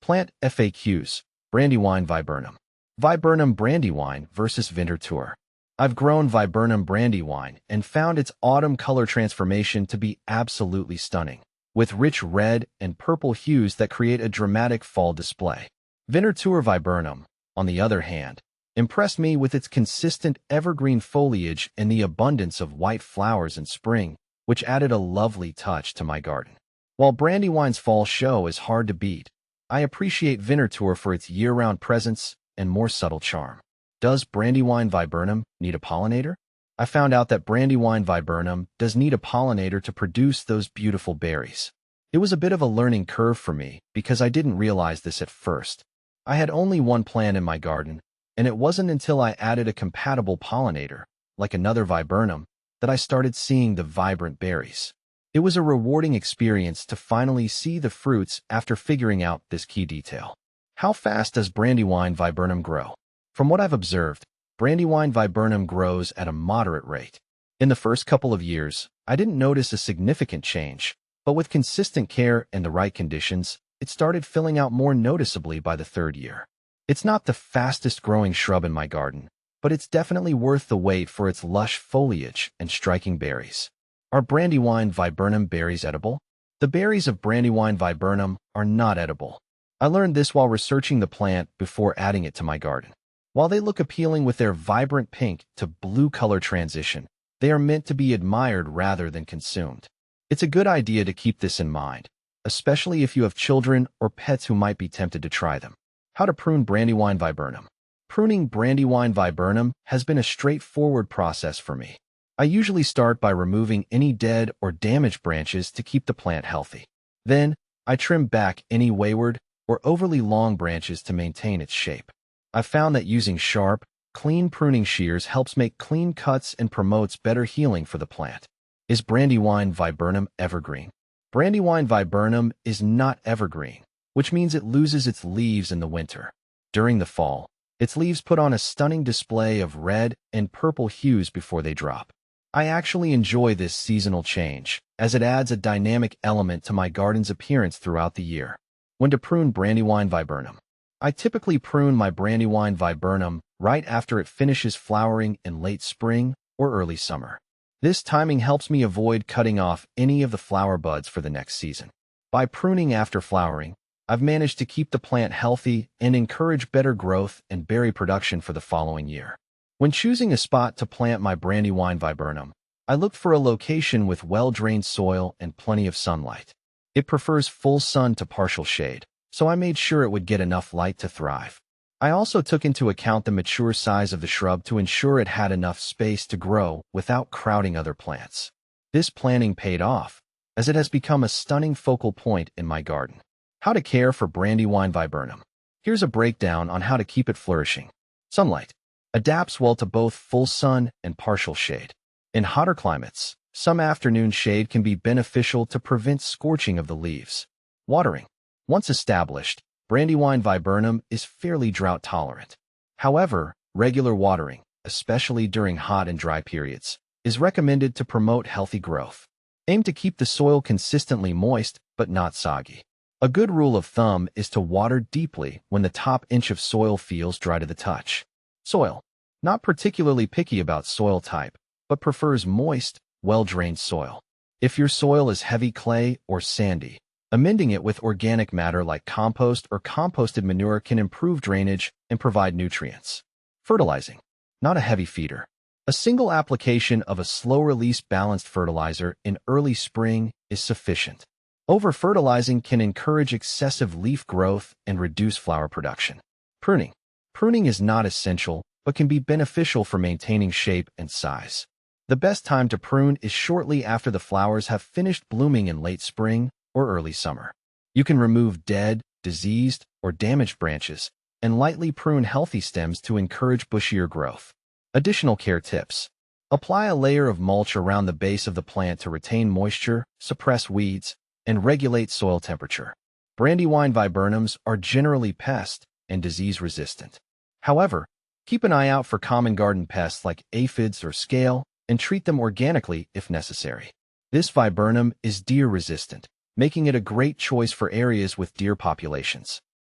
Plant FAQs, Brandywine Viburnum. Viburnum Brandywine versus Winter Tour. I've grown Viburnum Brandywine and found its autumn color transformation to be absolutely stunning, with rich red and purple hues that create a dramatic fall display. Winter Tour Viburnum, on the other hand, impressed me with its consistent evergreen foliage and the abundance of white flowers in spring, which added a lovely touch to my garden. While Brandywine's fall show is hard to beat, I appreciate Winter Tour for its year-round presence and more subtle charm. Does Brandywine Viburnum need a pollinator? I found out that Brandywine Viburnum does need a pollinator to produce those beautiful berries. It was a bit of a learning curve for me because I didn't realize this at first. I had only one plant in my garden, and it wasn't until I added a compatible pollinator, like another viburnum, that I started seeing the vibrant berries. It was a rewarding experience to finally see the fruits after figuring out this key detail. How fast does Brandywine Viburnum grow? From what I've observed, Brandywine Viburnum grows at a moderate rate. In the first couple of years, I didn't notice a significant change, but with consistent care and the right conditions, it started filling out more noticeably by the third year. It's not the fastest growing shrub in my garden, but it's definitely worth the wait for its lush foliage and striking berries. Are Brandywine Viburnum berries edible? The berries of Brandywine Viburnum are not edible. I learned this while researching the plant before adding it to my garden. While they look appealing with their vibrant pink to blue color transition, they are meant to be admired rather than consumed. It's a good idea to keep this in mind, especially if you have children or pets who might be tempted to try them. How to prune Brandywine Viburnum. Pruning Brandywine Viburnum has been a straightforward process for me. I usually start by removing any dead or damaged branches to keep the plant healthy. Then, I trim back any wayward or overly long branches to maintain its shape. I've found that using sharp, clean pruning shears helps make clean cuts and promotes better healing for the plant. Is Brandywine Viburnum evergreen? Brandywine Viburnum is not evergreen, which means it loses its leaves in the winter. During the fall, its leaves put on a stunning display of red and purple hues before they drop. I actually enjoy this seasonal change, as it adds a dynamic element to my garden's appearance throughout the year. When to prune Brandywine Viburnum. I typically prune my Brandywine Viburnum right after it finishes flowering in late spring or early summer. This timing helps me avoid cutting off any of the flower buds for the next season. By pruning after flowering, I've managed to keep the plant healthy and encourage better growth and berry production for the following year. When choosing a spot to plant my Brandywine Viburnum, I looked for a location with well-drained soil and plenty of sunlight. It prefers full sun to partial shade, so I made sure it would get enough light to thrive. I also took into account the mature size of the shrub to ensure it had enough space to grow without crowding other plants. This planning paid off, as it has become a stunning focal point in my garden. How to care for Brandywine Viburnum. Here's a breakdown on how to keep it flourishing. Sunlight. Adapts well to both full sun and partial shade. In hotter climates, some afternoon shade can be beneficial to prevent scorching of the leaves. Watering. Once established, Brandywine Viburnum is fairly drought tolerant. However, regular watering, especially during hot and dry periods, is recommended to promote healthy growth. Aim to keep the soil consistently moist but not soggy. A good rule of thumb is to water deeply when the top inch of soil feels dry to the touch. Soil. Not particularly picky about soil type, but prefers moist, well-drained soil. If your soil is heavy clay or sandy, amending it with organic matter like compost or composted manure can improve drainage and provide nutrients. Fertilizing. Not a heavy feeder. A single application of a slow-release balanced fertilizer in early spring is sufficient. Over-fertilizing can encourage excessive leaf growth and reduce flower production. Pruning. Pruning is not essential, but can be beneficial for maintaining shape and size. The best time to prune is shortly after the flowers have finished blooming in late spring or early summer. You can remove dead, diseased, or damaged branches and lightly prune healthy stems to encourage bushier growth. Additional care tips. Apply a layer of mulch around the base of the plant to retain moisture, suppress weeds, and regulate soil temperature. Brandywine Viburnums are generally pest and disease resistant. However, keep an eye out for common garden pests like aphids or scale and treat them organically if necessary. This viburnum is deer resistant, making it a great choice for areas with deer populations.